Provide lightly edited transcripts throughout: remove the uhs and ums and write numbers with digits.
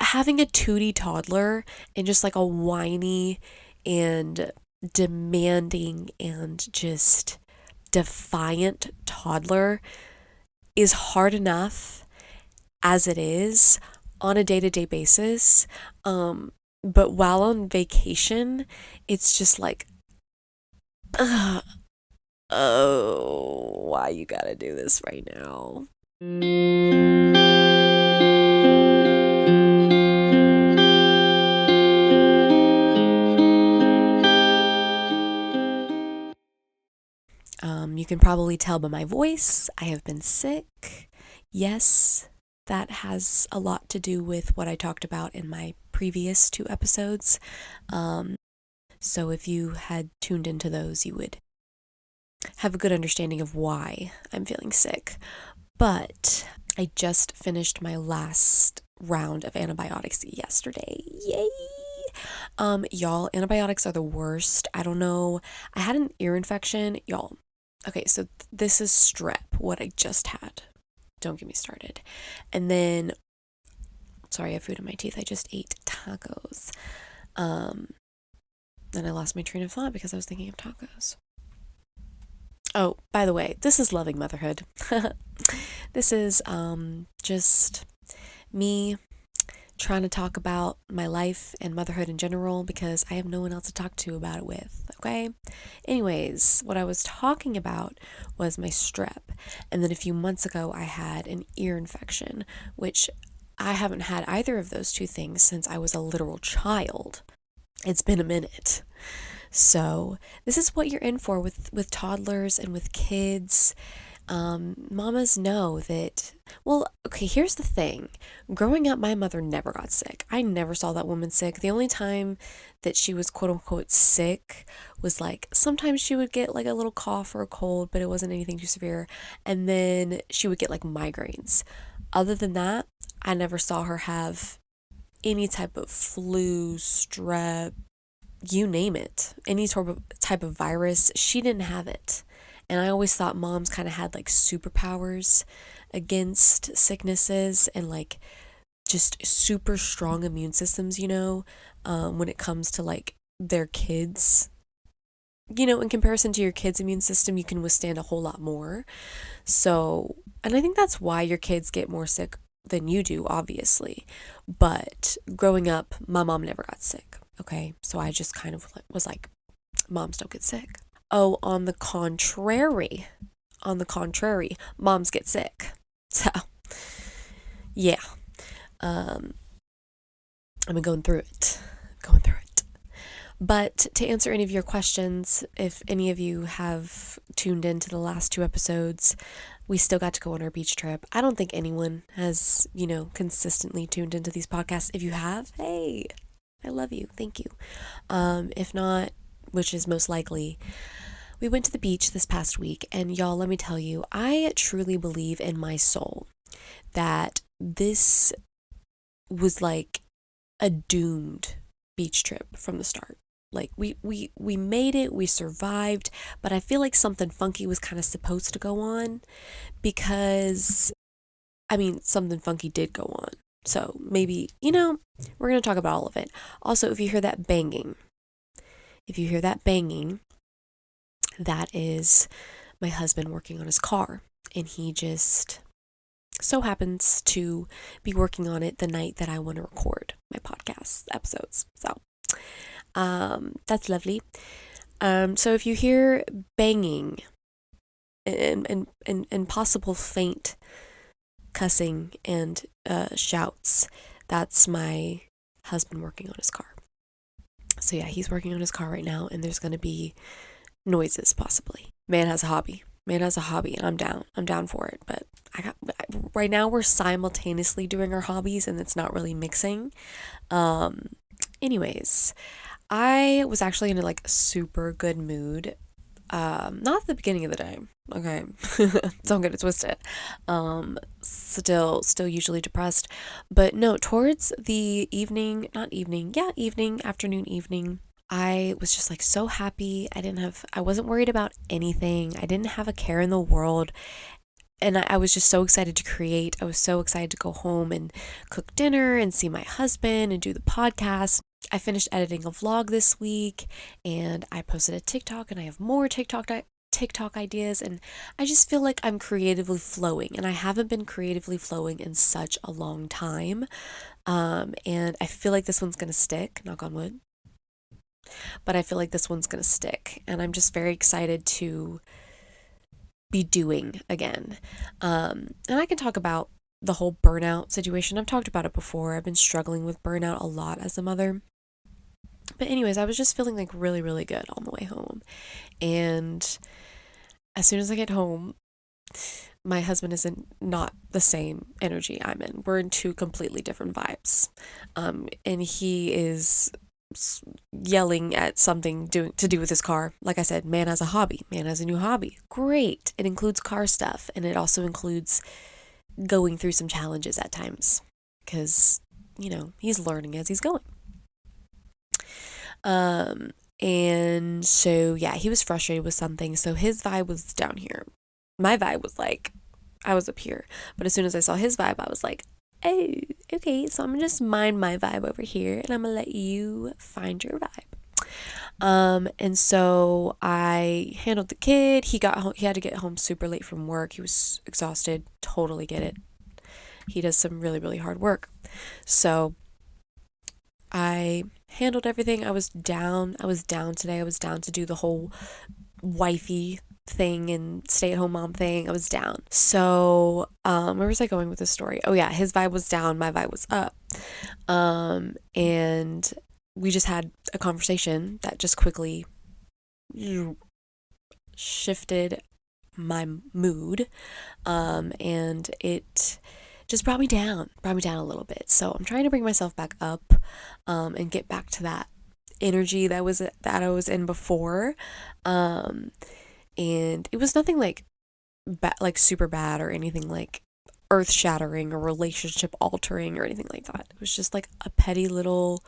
having a 2D toddler and just like a whiny and demanding and just defiant toddler is hard enough as it is on a day-to-day basis. But while on vacation, it's just like, ugh, oh, why you gotta do this right now? You can probably tell by my voice, I have been sick. Yes, that has a lot to do with what I talked about in my previous 2 episodes. So if you had tuned into those, you would have a good understanding of why I'm feeling sick. But I just finished my last round of antibiotics yesterday. Yay! Y'all, antibiotics are the worst. I don't know. I had an ear infection. Y'all, okay, so this is strep, what I just had. Don't get me started. And then, sorry, I have food in my teeth. I just ate tacos. Then I lost my train of thought because I was thinking of tacos. Oh, by the way, this is Loving Motherhood. This is just me trying to talk about my life and motherhood in general because I have no one else to talk to about it with, okay? Anyways, what I was talking about was my strep. And then a few months ago, I had an ear infection, which I haven't had either of those two things since I was a literal child. It's been a minute. So this is what you're in for with toddlers and with kids. Mamas know that, well, okay, here's the thing. Growing up, my mother never got sick. I never saw that woman sick. The only time that she was quote unquote sick was like, sometimes she would get like a little cough or a cold, but it wasn't anything too severe. And then she would get like migraines. Other than that, I never saw her have any type of flu, strep, you name it, any type of virus. She didn't have it. And I always thought moms kind of had like superpowers against sicknesses and like just super strong immune systems, when it comes to like their kids. In comparison to your kid's immune system, you can withstand a whole lot more. So, and I think that's why your kids get more sick than you do, obviously. But growing up, my mom never got sick, okay? So I just kind of was like, moms don't get sick. Oh, on the contrary, moms get sick. So, yeah. I've been going through it. But to answer any of your questions, if any of you have tuned into the last 2 episodes, we still got to go on our beach trip. I don't think anyone has, consistently tuned into these podcasts. If you have, hey, I love you. Thank you. If not, which is most likely, we went to the beach this past week, and y'all, let me tell you, I truly believe in my soul that this was like a doomed beach trip from the start. Like we made it, we survived, but I feel like something funky was kind of supposed to go on because, something funky did go on. So maybe, we're going to talk about all of it. Also, if you hear that banging, that is my husband working on his car, and he just so happens to be working on it the night that I want to record my podcast episodes. So, that's lovely. So if you hear banging and possible faint cussing and shouts, that's my husband working on his car. So yeah, he's working on his car right now, and there's going to be noises possibly. Man has a hobby, and I'm down for it. But right now we're simultaneously doing our hobbies, and it's not really mixing. Anyways, I was actually in a like super good mood. Not at the beginning of the day. Okay. Don't get it twisted. Still usually depressed. But no, towards the evening, afternoon, evening, I was just like so happy. I wasn't worried about anything. I didn't have a care in the world. I was just so excited to create. I was so excited to go home and cook dinner and see my husband and do the podcast. I finished editing a vlog this week and I posted a TikTok, and I have more TikTok ideas, and I just feel like I'm creatively flowing, and I haven't been creatively flowing in such a long time. And I feel like this one's gonna stick, knock on wood, but I feel like this one's gonna stick, and I'm just very excited to be doing again. And I can talk about the whole burnout situation. I've talked about it before. I've been struggling with burnout a lot as a mother. But anyways, I was just feeling like really, really good on the way home. And as soon as I get home, my husband is in not the same energy I'm in. We're in two completely different vibes. And he is yelling at something to do with his car. Like I said, man has a hobby. Man has a new hobby. Great. It includes car stuff, and it also includes going through some challenges at times because, he's learning as he's going. And so, yeah, he was frustrated with something. So his vibe was down here. My vibe was like, I was up here. But as soon as I saw his vibe, I was like, oh, okay, so I'm gonna just mind my vibe over here and I'm gonna let you find your vibe. And so I handled the kid. He got home, he had to get home super late from work. He was exhausted. Totally get it. He does some really, really hard work. So I handled everything. I was down. Today. I was down to do the whole wifey thing and stay-at-home mom thing. I was down. So, where was I going with this story? Oh yeah, his vibe was down, my vibe was up. And we just had a conversation that just quickly shifted my mood. And it just brought me down a little bit. So I'm trying to bring myself back up, and get back to that energy that I was in before. And it was nothing like super bad or anything like earth shattering or relationship altering or anything like that. It was just like a petty little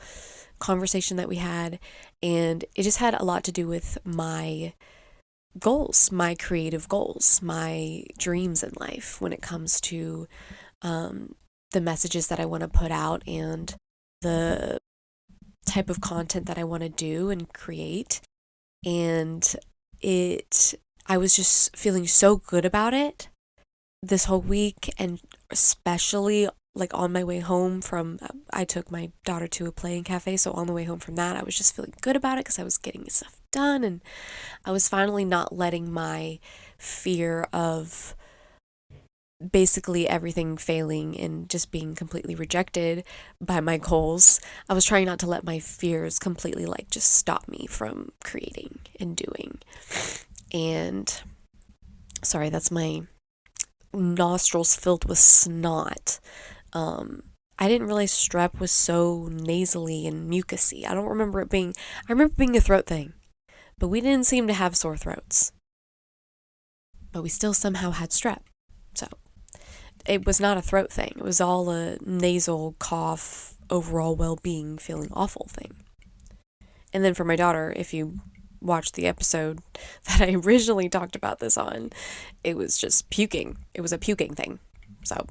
conversation that we had, and it just had a lot to do with my goals, my creative goals, my dreams in life when it comes to the messages that I want to put out and the type of content that I want to do and create. And I was just feeling so good about it this whole week, and especially like on my way home I took my daughter to a playing cafe, so on the way home from that, I was just feeling good about it because I was getting stuff done, and I was finally not letting my fear of basically everything failing and just being completely rejected by my goals. I was trying not to let my fears completely like just stop me from creating and doing. And sorry, that's my nostrils filled with snot. I didn't realize strep was so nasally and mucusy. I remember being a throat thing, but we didn't seem to have sore throats. But we still somehow had strep. So it was not a throat thing. It was all a nasal cough, overall well-being, feeling awful thing. And then for my daughter, if you watched the episode that I originally talked about this on, it was just puking. It was a puking thing. So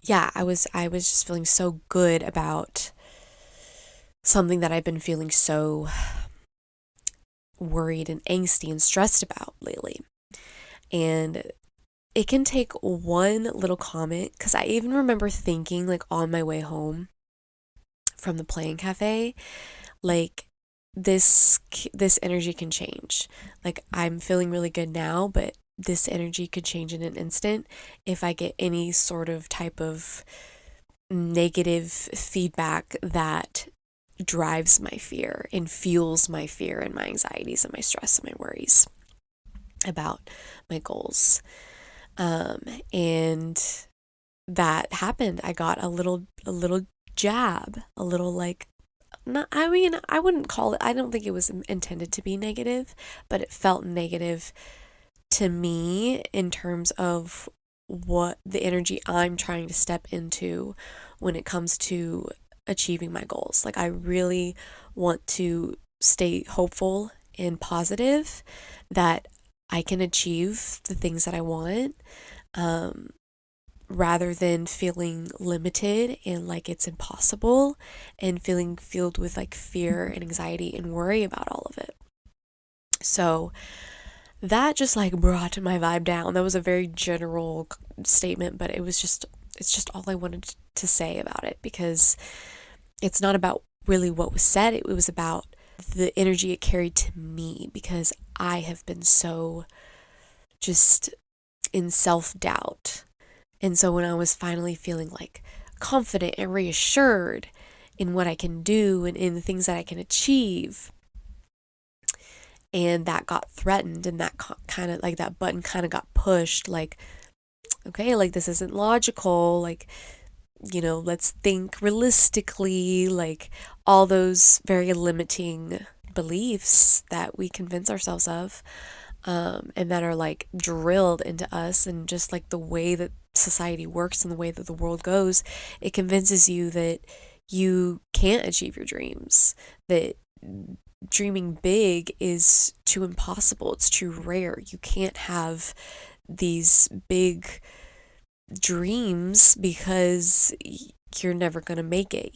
yeah, I was just feeling so good about something that I've been feeling so worried and angsty and stressed about lately. And it can take one little comment, because I even remember thinking like on my way home from the playing cafe, like this energy can change. Like I'm feeling really good now, but this energy could change in an instant if I get any sort of type of negative feedback that drives my fear and fuels my fear and my anxieties and my stress and my worries about my goals. And that happened. I got a little jab, a little like, not, I mean, I wouldn't call it, I don't think it was intended to be negative, but it felt negative to me in terms of what the energy I'm trying to step into when it comes to achieving my goals. Like I really want to stay hopeful and positive that I can achieve the things that I want, um, rather than feeling limited and like it's impossible and feeling filled with like fear and anxiety and worry about all of it. So that just like brought my vibe down. That was a very general statement, but it's just all I wanted to say about it, because it's not about really what was said. It was about the energy it carried to me, because I have been so just in self-doubt. And so when I was finally feeling like confident and reassured in what I can do and in the things that I can achieve, and that got threatened, and that kind of like that button kind of got pushed, like, okay, like this isn't logical, like, let's think realistically, like all those very limiting beliefs that we convince ourselves of, and that are like drilled into us, and just like the way that society works and the way that the world goes, it convinces you that you can't achieve your dreams, that dreaming big is too impossible, it's too rare. You can't have these big dreams because you're never going to make it,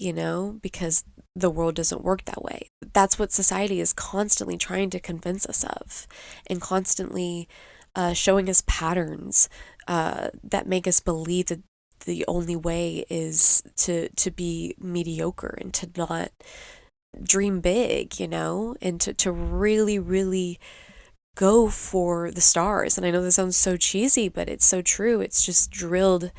because the world doesn't work that way. That's what society is constantly trying to convince us of, and constantly showing us patterns that make us believe that the only way is to be mediocre and to not dream big, and to really, really go for the stars. And I know this sounds so cheesy, but it's so true. It's just drilled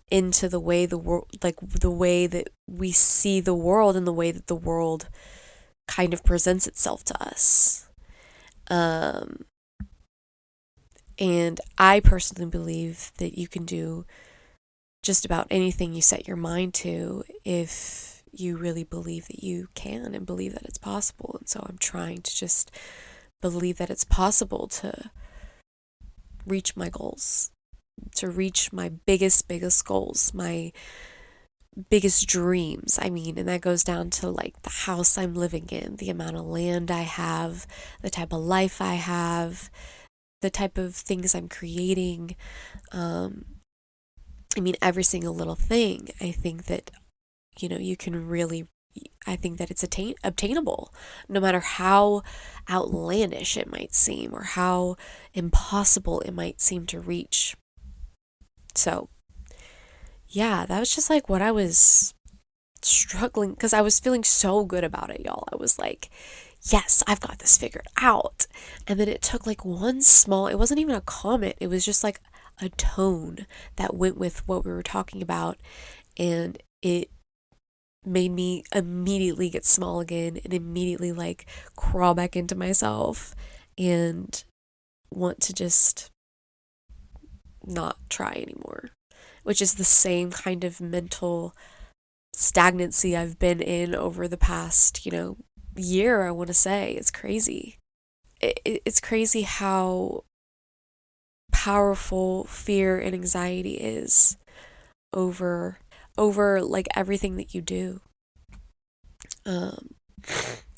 into the way the world, like the way that we see the world and the way that the world kind of presents itself to us. Um, and I personally believe that you can do just about anything you set your mind to if you really believe that you can and believe that it's possible. And so I'm trying to just believe that it's possible to reach my goals, to reach my biggest goals, my biggest dreams. I mean, and that goes down to like the house I'm living in, the amount of land I have, the type of life I have, the type of things I'm creating. I mean, every single little thing. I think that, you can really, I think that it's obtainable, no matter how outlandish it might seem or how impossible it might seem to reach. So, yeah, that was just like what I was struggling, because I was feeling so good about it, y'all. I was like, yes, I've got this figured out. And then it took like it wasn't even a comment, it was just like a tone that went with what we were talking about. And it made me immediately get small again and immediately like crawl back into myself and want to just not try anymore, which is the same kind of mental stagnancy I've been in over the past, year, I want to say. It's crazy. It's crazy how powerful fear and anxiety is over like everything that you do. Um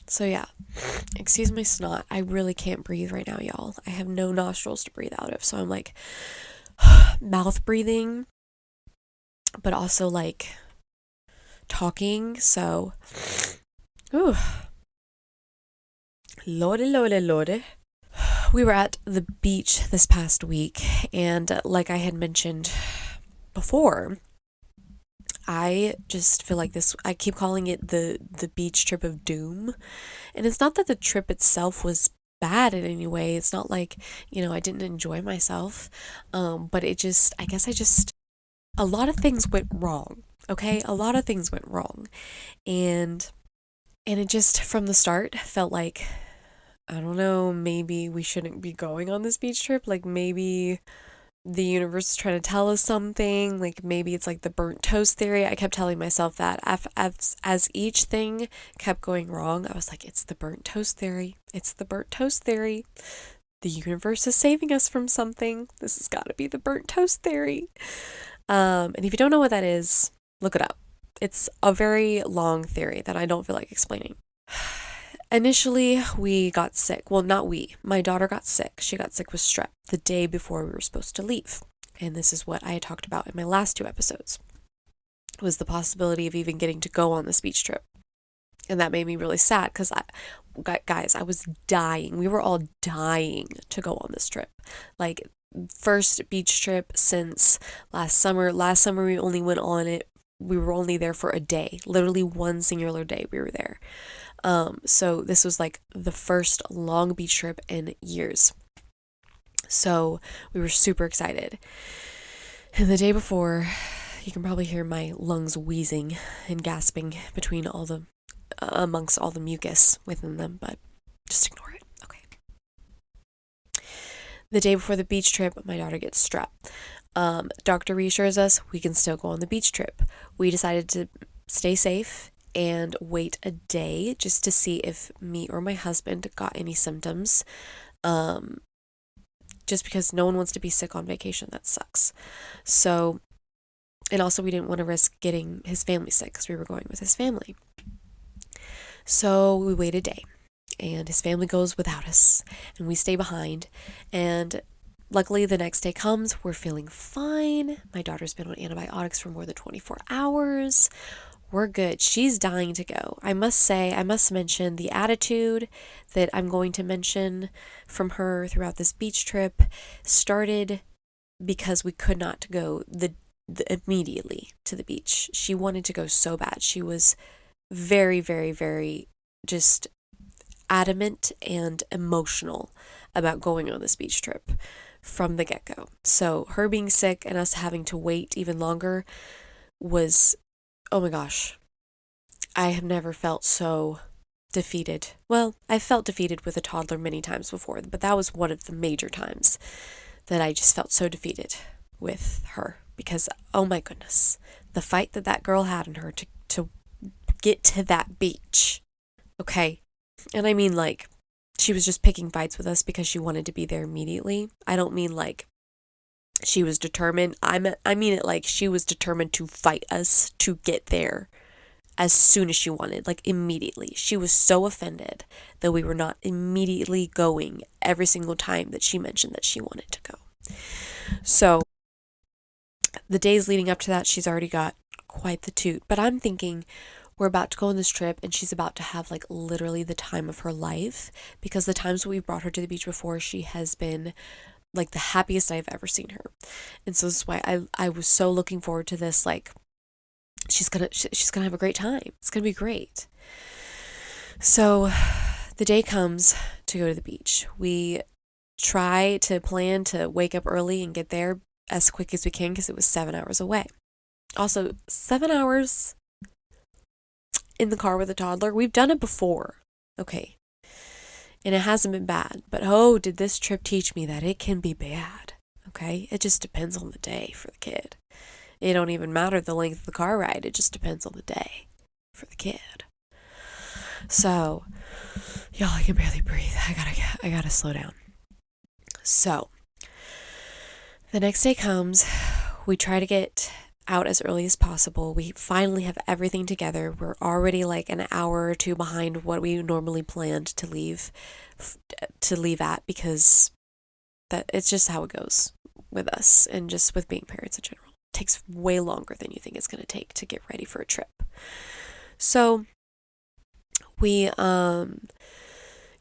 so yeah, excuse my snot. I really can't breathe right now, y'all. I have no nostrils to breathe out of, so I'm like mouth breathing, but also like talking. So, ooh, lordy, lordy, lordy. We were at the beach this past week, and like I had mentioned before, I just feel like I keep calling it the beach trip of doom. And it's not that the trip itself was bad in any way. It's not like, I didn't enjoy myself. But I guess a lot of things went wrong. Okay? A lot of things went wrong. And it just from the start felt like, I don't know, maybe we shouldn't be going on this beach trip. Like maybe the universe is trying to tell us something. Like maybe it's like the burnt toast theory. I kept telling myself that as each thing kept going wrong, I was like, it's the burnt toast theory. It's the burnt toast theory. The universe is saving us from something. This has got to be the burnt toast theory. And if you don't know what that is, look it up. It's a very long theory that I don't feel like explaining. Initially, we got sick. Well, not we. My daughter got sick. She got sick with strep the day before we were supposed to leave. And this is what I had talked about in my last 2 episodes, was the possibility of even getting to go on this beach trip. And that made me really sad because guys, I was dying. We were all dying to go on this trip. Like, first beach trip since last summer. Last summer we only went on it. We were only there for a day, literally one singular day we were there. So this was like the first long beach trip in years. So we were super excited. And the day before, you can probably hear my lungs wheezing and gasping amongst all the mucus within them, but just ignore it. Okay. The day before the beach trip, my daughter gets strep. Doctor reassures us we can still go on the beach trip. We decided to stay safe and wait a day just to see if me or my husband got any symptoms. Just because no one wants to be sick on vacation. That sucks. So, and also we didn't want to risk getting his family sick because we were going with his family. So we wait a day, and his family goes without us, and we stay behind. And luckily, the next day comes. We're feeling fine. My daughter's been on antibiotics for more than 24 hours. We're good. She's dying to go. I must mention the attitude that I'm going to mention from her throughout this beach trip started because we could not go immediately to the beach. She wanted to go so bad. She was very, very, very just adamant and emotional about going on this beach trip from the get-go. So her being sick and us having to wait even longer was, oh my gosh, I have never felt so defeated. Well, I've felt defeated with a toddler many times before, but that was one of the major times that I just felt so defeated with her because, oh my goodness, the fight that girl had in her to get to that beach. Okay. And I mean, like, she was just picking fights with us because she wanted to be there immediately. I don't mean like she was determined. I mean it like she was determined to fight us to get there as soon as she wanted, like immediately. She was so offended that we were not immediately going every single time that she mentioned that she wanted to go. So the days leading up to that, she's already got quite the toot. But I'm thinking, we're about to go on this trip and she's about to have like literally the time of her life, because the times we've brought her to the beach before, she has been like the happiest I've ever seen her. And so this is why I was so looking forward to this. Like, she's gonna have a great time. It's gonna be great. So the day comes to go to the beach. We try to plan to wake up early and get there as quick as we can because it was 7 hours away. Also, 7 hours in the car with a toddler. We've done it before. Okay. And it hasn't been bad. But oh, did this trip teach me that it can be bad. Okay? It just depends on the day for the kid. It don't even matter the length of the car ride. It just depends on the day for the kid. So, y'all, I can barely breathe. I gotta slow down. So, the next day comes. We try to get out as early as possible. We finally have everything together. We're already like an hour or two behind what we normally planned to leave at, because that it's just how it goes with us and just with being parents in general. It takes way longer than you think it's going to take to get ready for a trip. So we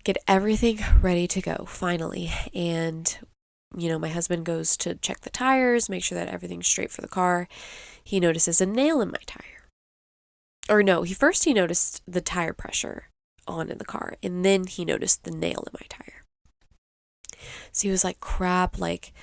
get everything ready to go finally, and my husband goes to check the tires, make sure that everything's straight for the car. He notices a nail in my tire. Or no, he noticed the tire pressure on in the car, and then he noticed the nail in my tire. So he was like, crap, like,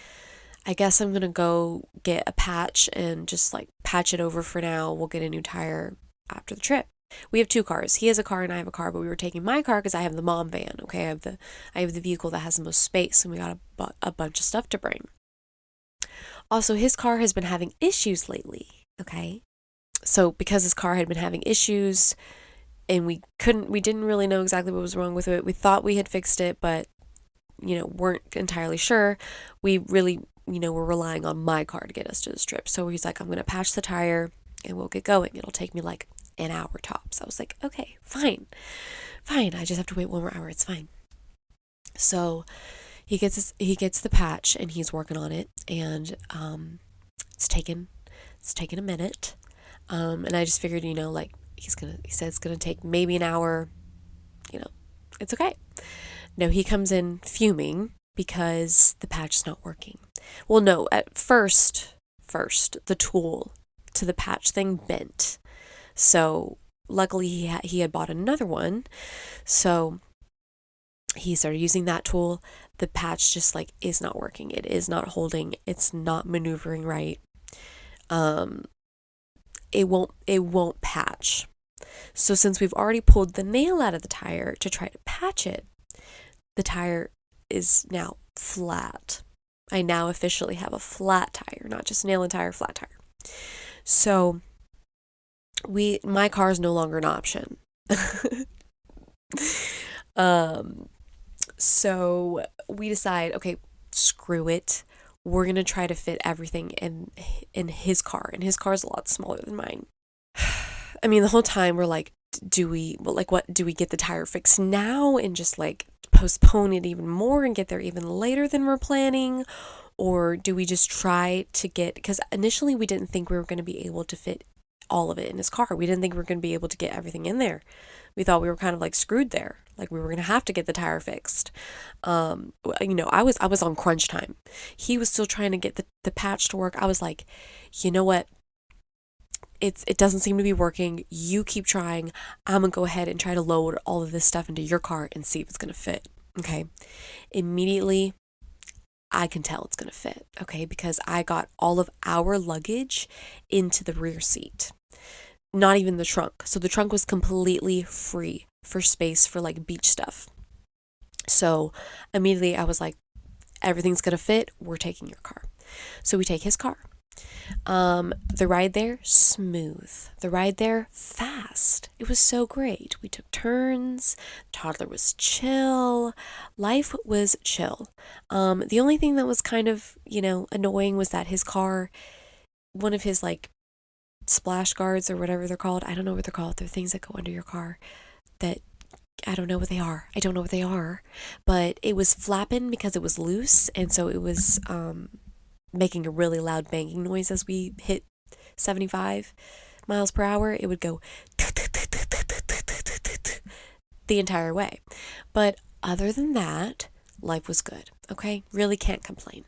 I guess I'm going to go get a patch and just like patch it over for now. We'll get a new tire after the trip. We have 2 cars. He has a car and I have a car, but we were taking my car because I have the mom van. Okay, I have the vehicle that has the most space, and we got a bunch of stuff to bring. Also, his car has been having issues lately. Okay, so because his car had been having issues, and we didn't really know exactly what was wrong with it. We thought we had fixed it, but weren't entirely sure. We really were relying on my car to get us to this trip. So he's like, I'm gonna patch the tire and we'll get going. It'll take me like an hour tops. I was like, okay, fine. I just have to wait 1 more hour. It's fine. So he gets the patch and he's working on it, and it's taken a minute. And I just figured, like he said it's gonna take maybe an hour. You know, it's okay. No, he comes in fuming because the patch is not working. Well, no, at first the tool to the patch thing bent. So luckily he had bought another one. So he started using that tool. The patch just like is not working. It is not holding. It's not maneuvering right. Um, it won't patch. So since we've already pulled the nail out of the tire to try to patch it, the tire is now flat. I now officially have a flat tire, not just nail and tire, flat tire. So my car is no longer an option. So we decide, okay, screw it. We're gonna try to fit everything in his car, and his car is a lot smaller than mine. I mean, the whole time we're like, do we get the tire fixed now and just like postpone it even more and get there even later than we're planning? Or do we just try to because initially we didn't think we were going to be able to fit all of it in his car. We didn't think we were going to be able to get everything in there. We thought we were kind of like screwed there. Like we were going to have to get the tire fixed. I was on crunch time. He was still trying to get the patch to work. I was like, you know what? It doesn't seem to be working. You keep trying. I'm going to go ahead and try to load all of this stuff into your car and see if it's going to fit. Okay. Immediately, I can tell it's going to fit. Okay. Because I got all of our luggage into the rear seat, not even the trunk. So the trunk was completely free for space for like beach stuff. So immediately I was like, everything's going to fit. We're taking your car. So we take his car. The ride there, smooth. The ride there, fast. It was so great. We took turns. Toddler was chill. Life was chill. The only thing that was kind of, annoying was that his car, one of his like splash guards or whatever they're called, I don't know what they're called. They're things that go under your car that I don't know what they are. But it was flapping because it was loose, and so it was making a really loud banging noise as we hit 75 miles per hour. It would go the entire way. But other than that, life was good. Okay, really can't complain.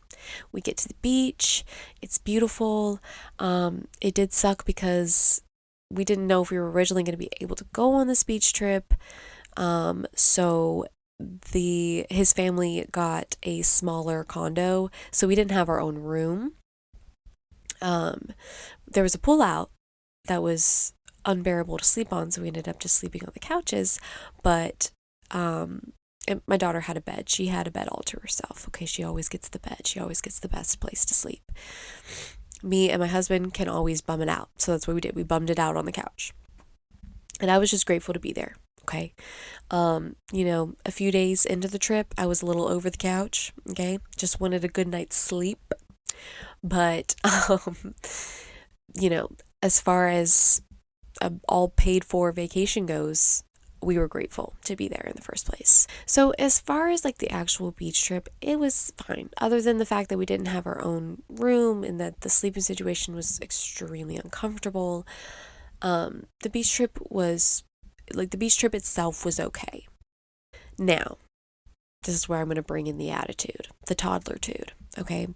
We get to the beach. It's beautiful. It did suck because we didn't know if we were originally going to be able to go on this beach trip. So his family got a smaller condo, so we didn't have our own room. There was a pull out that was unbearable to sleep on, so we ended up just sleeping on the couches. But my daughter had a bed. She had a bed all to herself. Okay, she always gets the bed. She always gets the best place to sleep. Me and my husband can always bum it out, so that's what we did. We bummed it out on the couch, and I was just grateful to be there. Okay. A few days into the trip, I was a little over the couch. Okay. Just wanted a good night's sleep. But, as far as all paid for vacation goes, we were grateful to be there in the first place. So as far as like the actual beach trip, it was fine. Other than the fact that we didn't have our own room and that the sleeping situation was extremely uncomfortable. The beach trip itself was okay. Now, this is where I'm going to bring in the attitude, the toddler-tude, okay?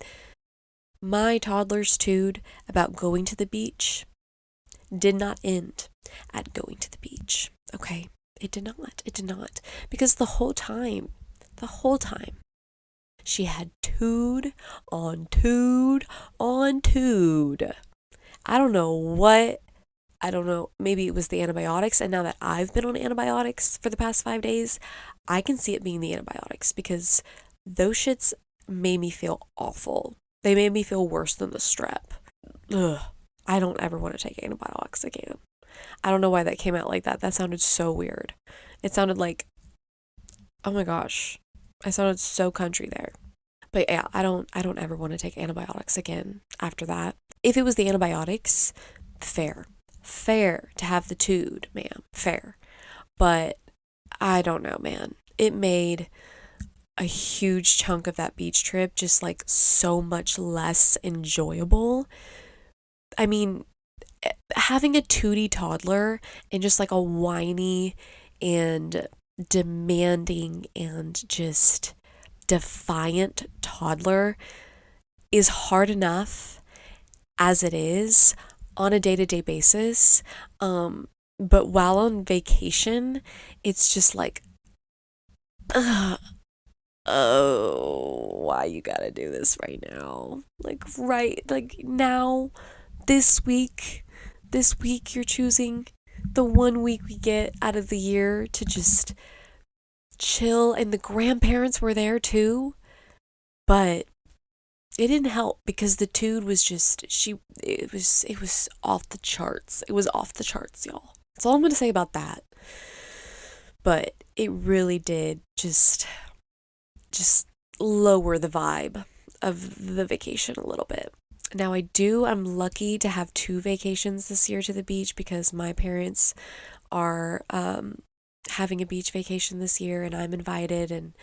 My toddler's tude about going to the beach did not end at going to the beach, okay? It did not. Because the whole time, she had tude on tude on tude. I don't know, maybe it was the antibiotics, and now that I've been on antibiotics for the past 5 days, I can see it being the antibiotics, because those shits made me feel awful. They made me feel worse than the strep. Ugh. I don't ever want to take antibiotics again. I don't know why that came out like that. That sounded so weird. It sounded like, oh my gosh, I sounded so country there. But yeah, I don't ever want to take antibiotics again after that. If it was the antibiotics, fair. fair to have the tood, ma'am, fair. But I don't know, man. It made a huge chunk of that beach trip just like so much less enjoyable. I mean, having a tooty toddler and just like a whiny and demanding and just defiant toddler is hard enough as it is on a day-to-day basis. But while on vacation, it's just like, ugh, oh, why you gotta do this right now? Like now, this week, you're choosing the 1 week we get out of the year to just chill, and the grandparents were there too, but it didn't help because the dude was just it was off the charts. It was off the charts, y'all. That's all I'm gonna say about that. But it really did just lower the vibe of the vacation a little bit. Now I'm lucky to have 2 vacations this year to the beach because my parents are having a beach vacation this year and I'm invited, and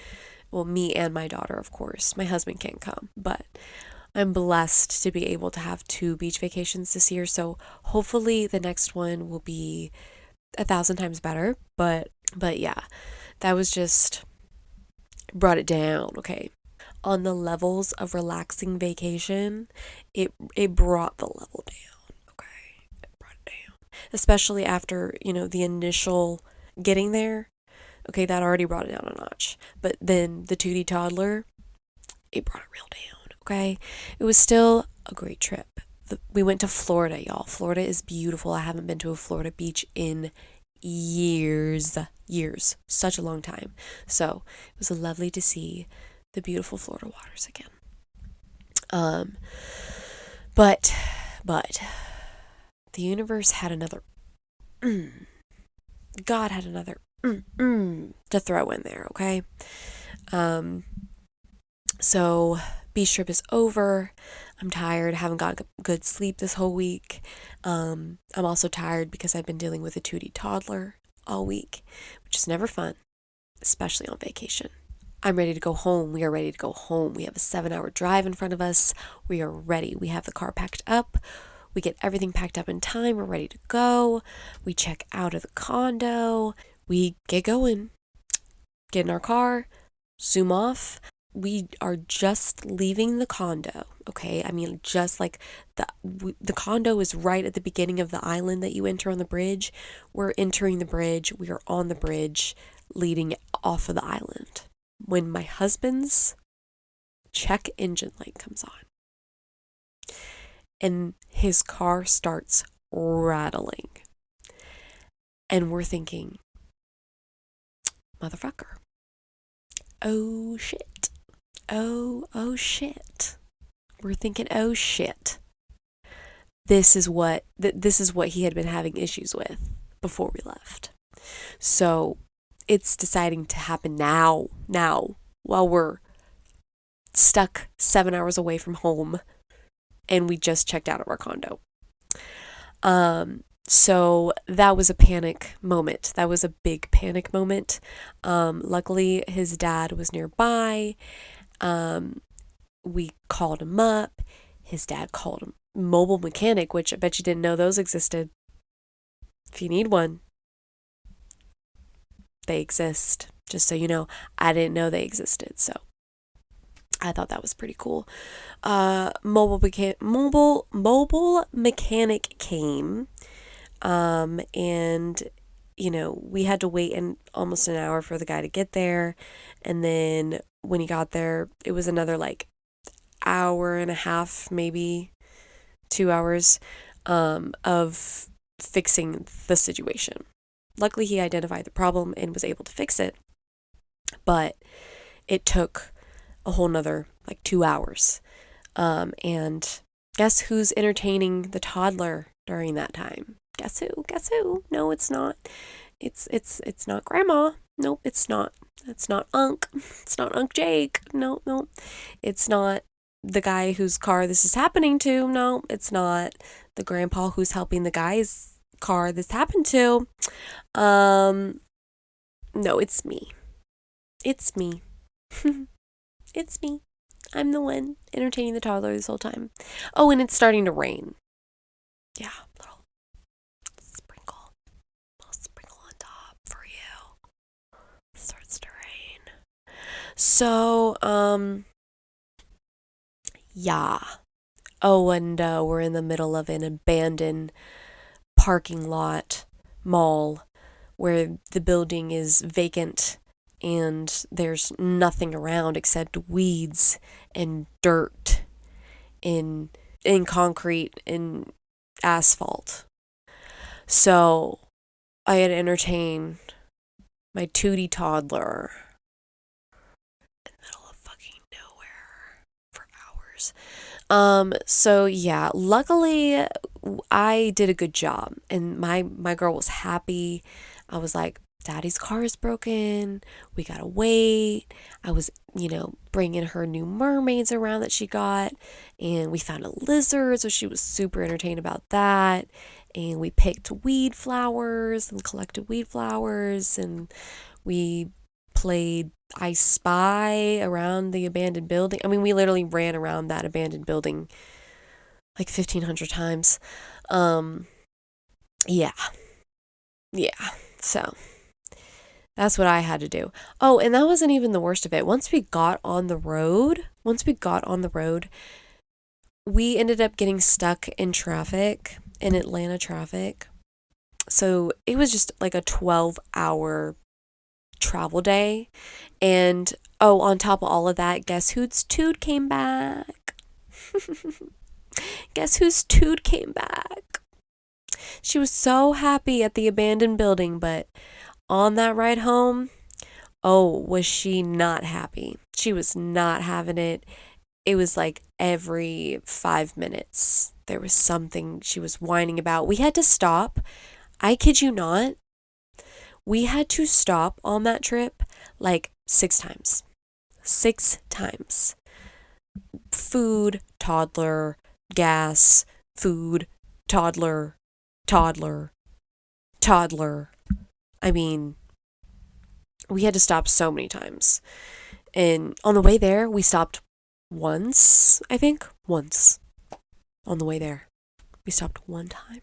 well, me and my daughter, of course. My husband can't come, but I'm blessed to be able to have 2 beach vacations this year. So hopefully the next one will be 1,000 times better. But yeah, that was just brought it down. Okay. On the levels of relaxing vacation, it brought the level down. Okay. It brought it down. Especially after, the initial getting there. Okay, that already brought it down a notch. But then the Tootie toddler, it brought it real down. Okay. It was still a great trip. We went to Florida, y'all. Florida is beautiful. I haven't been to a Florida beach in years. Years. Such a long time. So it was lovely to see the beautiful Florida waters again. But the universe had another God had another to throw in there, okay? So beach trip is over. I'm tired. Haven't got good sleep this whole week. I'm also tired because I've been dealing with a Tootie toddler all week, which is never fun, especially on vacation. I'm ready to go home. We are ready to go home. We have a 7-hour drive in front of us. We are ready. We have the car packed up. We get everything packed up in time. We're ready to go. We check out of the condo. We get going. Get in our car. Zoom off. We are just leaving the condo, okay? I mean, just like the condo is right at the beginning of the island that you enter on the bridge. We're entering the bridge. We are on the bridge leading off of the island when my husband's check engine light comes on and his car starts rattling. And we're thinking, motherfucker. Oh shit. Oh shit. We're thinking, oh shit. This is what he had been having issues with before we left. So it's deciding to happen now, while we're stuck 7 hours away from home and we just checked out of our condo. So that was a panic moment. That was a big panic moment. Luckily, his dad was nearby. We called him up. His dad called him mobile mechanic, which I bet you didn't know those existed. If you need one, they exist. Just so you know, I didn't know they existed. So I thought that was pretty cool. Mobile mechanic came. And we had to wait almost an hour for the guy to get there. And then when he got there, it was another like hour and a half, maybe 2 hours, of fixing the situation. Luckily, he identified the problem and was able to fix it. But it took a whole nother like 2 hours. And guess who's entertaining the toddler during that time? Guess who? No, it's not. It's not grandma. Nope, it's not. It's not Unc. It's not Unc Jake. No. It's not the guy whose car this is happening to. No, it's not the grandpa who's helping the guys car this happened to. No, it's me. It's me. It's me. I'm the one entertaining the toddler this whole time. Oh, and it's starting to rain. Yeah, little sprinkle on top for you. Starts to rain. So, yeah. Oh, and we're in the middle of an abandoned parking lot mall where the building is vacant and there's nothing around except weeds and dirt in concrete and asphalt. So I had to entertain my tootie toddler in the middle of fucking nowhere for hours. So yeah, luckily I did a good job and my girl was happy. I was like, Daddy's car is broken. We gotta wait. I was, bringing her new mermaids around that she got, and we found a lizard, so she was super entertained about that. And we picked weed flowers and collected weed flowers, and we played I Spy around the abandoned building. I mean, we literally ran around that abandoned building like 1,500 times. Yeah. Yeah. So that's what I had to do. Oh, and that wasn't even the worst of it. Once we got on the road, we ended up getting stuck in traffic, in Atlanta traffic. So it was just like a 12-hour travel day. And oh, on top of all of that, guess whose toot came back? Guess whose toot came back? She was so happy at the abandoned building, but on that ride home, oh, was she not happy? She was not having it. It was like every 5 minutes, there was something she was whining about. We had to stop. I kid you not. We had to stop on that trip like 6 times. 6 times. Food, toddler, gas, food, toddler, toddler, toddler. I mean, we had to stop so many times. And on the way there, we stopped once, I think. Once. On the way there. We stopped one time.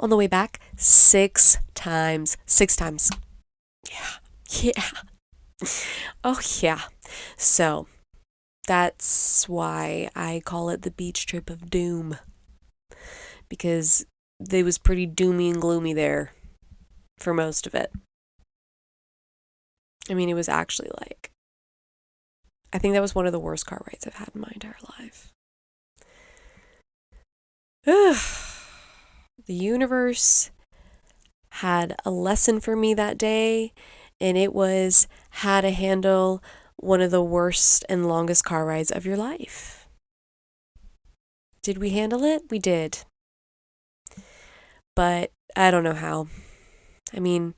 On the way back, 6 times. 6 times. Yeah. Yeah. Oh, yeah. So, that's why I call it the beach trip of doom. Because it was pretty doomy and gloomy there for most of it. I mean, it was actually like, I think that was one of the worst car rides I've had in my entire life. The universe had a lesson for me that day, and it was how to handle one of the worst and longest car rides of your life. Did we handle it? We did. But I don't know how. I mean,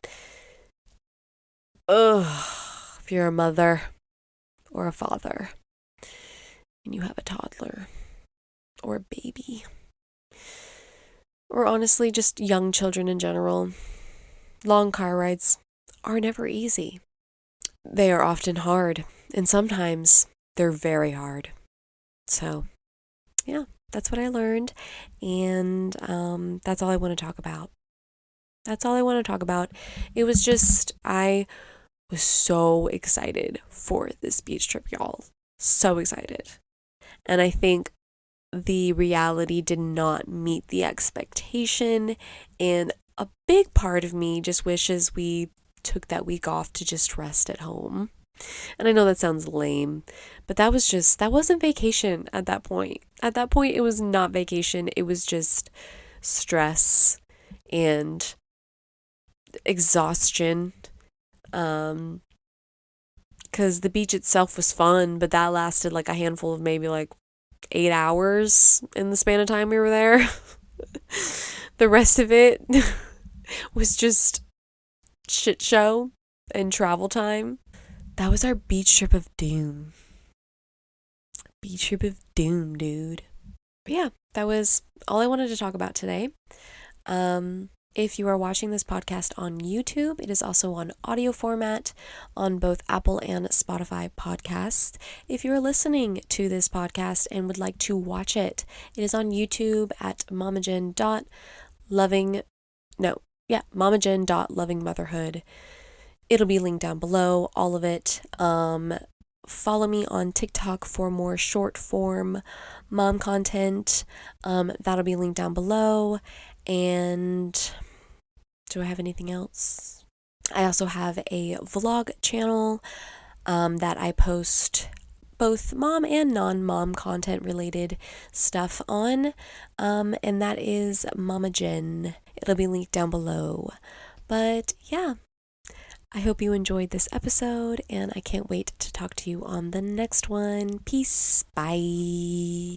if you're a mother or a father and you have a toddler or a baby, or honestly just young children in general, long car rides are never easy. They are often hard, and sometimes they're very hard. So, yeah, that's what I learned, and that's all I want to talk about. That's all I want to talk about. It was just, I was so excited for this beach trip, y'all. So excited. And I think the reality did not meet the expectation, and a big part of me just wishes we took that week off to just rest at home. And I know that sounds lame, but that wasn't vacation at that point. At that point, it was not vacation. It was just stress and exhaustion. Because the beach itself was fun, but that lasted like a handful of maybe like 8 hours in the span of time we were there. The rest of it was just shit show and travel time. That was our beach trip of doom. Beach trip of doom, dude. But yeah, that was all I wanted to talk about today. If you are watching this podcast on YouTube, it is also on audio format on both Apple and Spotify podcasts. If you're listening to this podcast and would like to watch it, it is on YouTube at momagen.lovingmotherhood. It'll be linked down below, all of it. Follow me on TikTok for more short form mom content. That'll be linked down below. And do I have anything else? I also have a vlog channel that I post both mom and non-mom content related stuff on, and that is Mama Jen. It'll be linked down below. But yeah, I hope you enjoyed this episode, and I can't wait to talk to you on the next one. Peace. Bye.